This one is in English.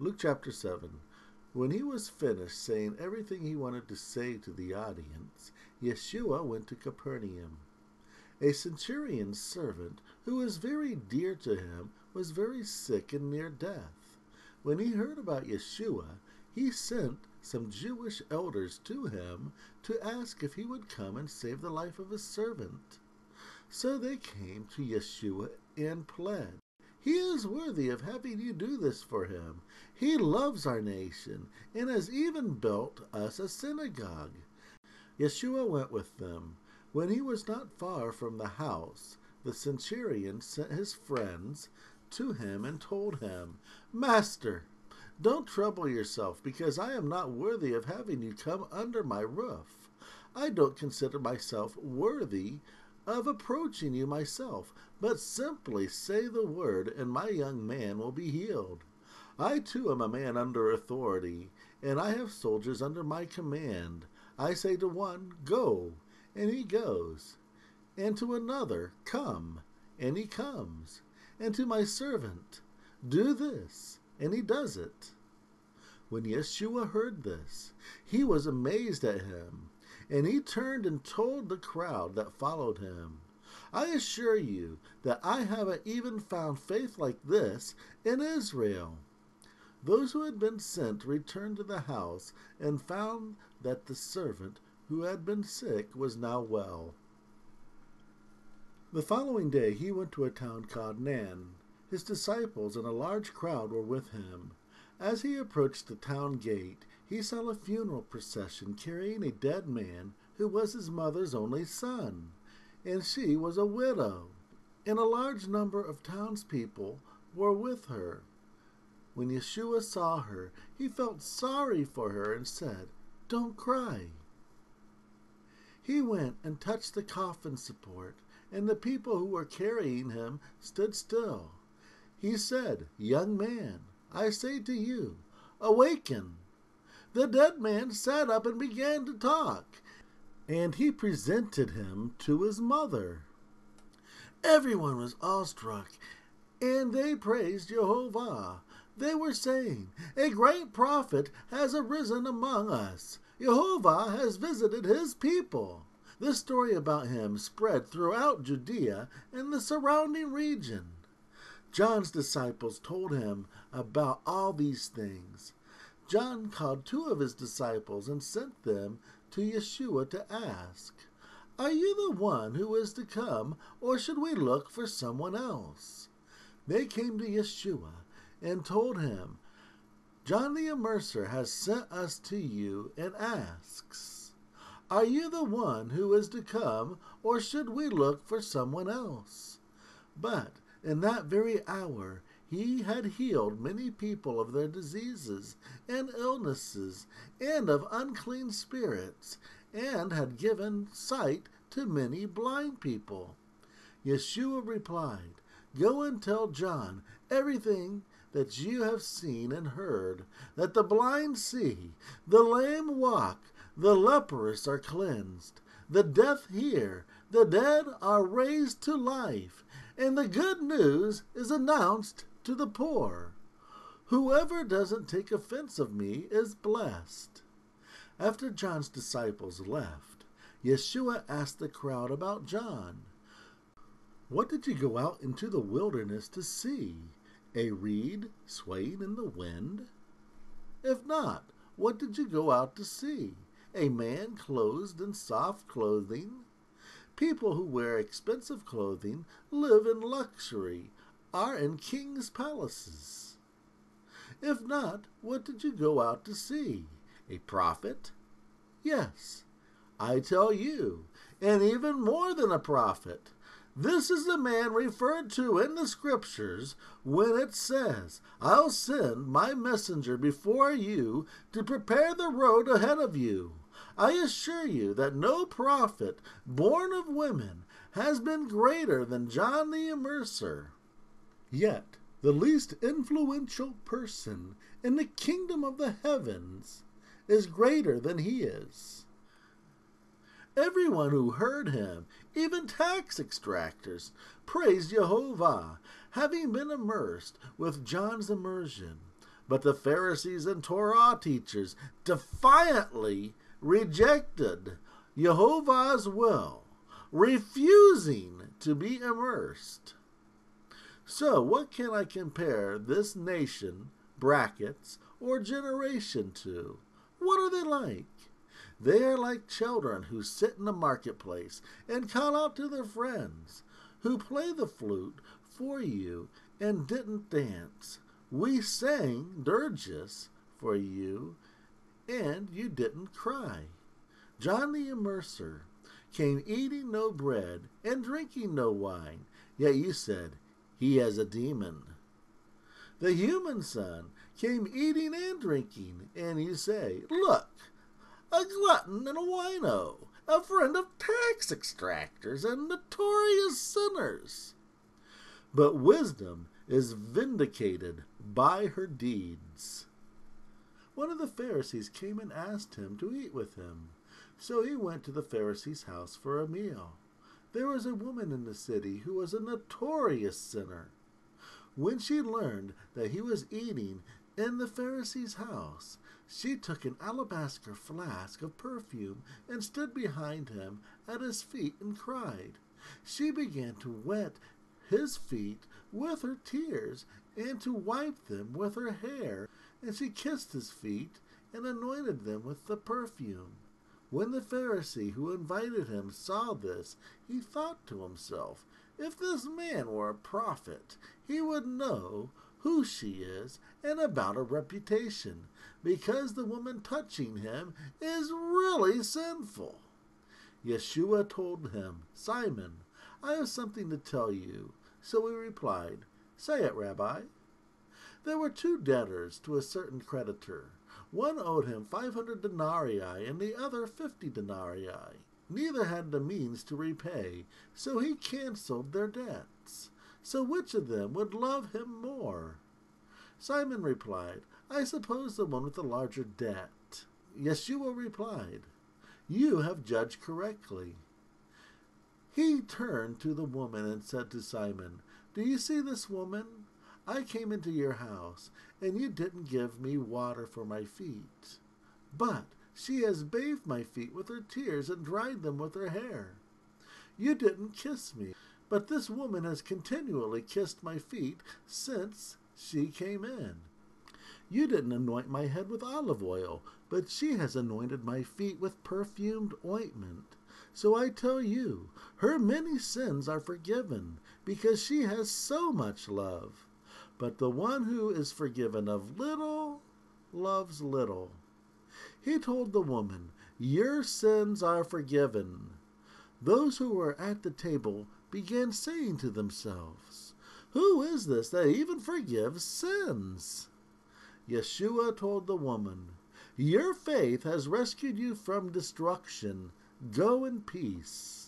Luke chapter 7. When he was finished saying everything he wanted to say to the audience, Yeshua went to Capernaum. A centurion's servant, who was very dear to him, was very sick and near death. When he heard about Yeshua, he sent some Jewish elders to him to ask if he would come and save the life of his servant. So they came to Yeshua and pled, "He is worthy of having you do this for him. He loves our nation and has even built us a synagogue." Yeshua went with them. When he was not far from the house, the centurion sent his friends to him and told him, "Master, don't trouble yourself, because I am not worthy of having you come under my roof. I don't consider myself worthy of approaching you myself, but simply say the word, and my young man will be healed. I too am a man under authority, and I have soldiers under my command. I say to one, 'Go,' and he goes, and to another, 'Come,' and he comes, and to my servant, 'Do this,' and he does it." When Yeshua heard this, he was amazed at him, and he turned and told the crowd that followed him, "I assure you that I haven't even found faith like this in Israel." Those who had been sent returned to the house and found that the servant who had been sick was now well. The following day he went to a town called Nain. His disciples and a large crowd were with him. As he approached the town gate, he saw a funeral procession carrying a dead man who was his mother's only son, and she was a widow, and a large number of townspeople were with her. When Yeshua saw her, he felt sorry for her and said, "Don't cry." He went and touched the coffin support, and the people who were carrying him stood still. He said, "Young man, I say to you, awaken." The dead man sat up and began to talk, and he presented him to his mother. Everyone was awestruck, and they praised Jehovah. They were saying, "A great prophet has arisen among us. Jehovah has visited his people." This story about him spread throughout Judea and the surrounding region. John's disciples told him about all these things. John called 2 of his disciples and sent them to Yeshua to ask, "Are you the one who is to come, or should we look for someone else?" They came to Yeshua and told him, "John the Immerser has sent us to you and asks, 'Are you the one who is to come, or should we look for someone else?'" But in that very hour he had healed many people of their diseases and illnesses and of unclean spirits, and had given sight to many blind people. Yeshua replied, "Go and tell John everything that you have seen and heard, that the blind see, the lame walk, the leprous are cleansed, the deaf hear, the dead are raised to life, and the good news is announced to the poor. Whoever doesn't take offense of me is blessed." After John's disciples left, Yeshua asked the crowd about John, "What did you go out into the wilderness to see? A reed swaying in the wind? If not, what did you go out to see? A man clothed in soft clothing? People who wear expensive clothing, live in luxury, are in kings' palaces. If not, what did you go out to see? A prophet? Yes, I tell you, and even more than a prophet. This is the man referred to in the Scriptures when it says, 'I'll send my messenger before you to prepare the road ahead of you.' I assure you that no prophet born of women has been greater than John the Immerser. Yet the least influential person in the kingdom of the heavens is greater than he is." Everyone who heard him, even tax extractors, praised Jehovah, having been immersed with John's immersion. But the Pharisees and Torah teachers defiantly rejected Jehovah's will, refusing to be immersed. So what can I compare this nation, brackets, or generation to? What are they like? They are like children who sit in the marketplace and call out to their friends, who play the flute for you and didn't dance. We sang dirges for you, and you didn't cry. John the Immerser came eating no bread and drinking no wine, yet you said, he has a demon. The human Son came eating and drinking, and you say, look, a glutton and a wino, a friend of tax extractors and notorious sinners. But wisdom is vindicated by her deeds. One of the Pharisees came and asked him to eat with him. So he went to the Pharisee's house for a meal. There was a woman in the city who was a notorious sinner. When she learned that he was eating in the Pharisee's house, she took an alabaster flask of perfume and stood behind him at his feet and cried. She began to wet his feet with her tears and to wipe them with her hair, and she kissed his feet and anointed them with the perfume. When the Pharisee who invited him saw this, he thought to himself, if this man were a prophet, he would know who she is and about her reputation, because the woman touching him is really sinful. Yeshua told him, Simon, I have something to tell you. So he replied, say it, Rabbi. There were 2 debtors to a certain creditor. One owed him 500 denarii and the other 50 denarii. Neither had the means to repay, so he canceled their debts. So which of them would love him more? Simon replied, I suppose the one with the larger debt. Yeshua replied, you have judged correctly. He turned to the woman and said to Simon, do you see this woman? I came into your house, and you didn't give me water for my feet. But she has bathed my feet with her tears and dried them with her hair. You didn't kiss me, but this woman has continually kissed my feet since she came in. You didn't anoint my head with olive oil, but she has anointed my feet with perfumed ointment. So I tell you, her many sins are forgiven, because she has so much love. But the one who is forgiven of little loves little. He told the woman, your sins are forgiven. Those who were at the table began saying to themselves, who is this that even forgives sins? Yeshua told the woman, your faith has rescued you from destruction. Go in peace.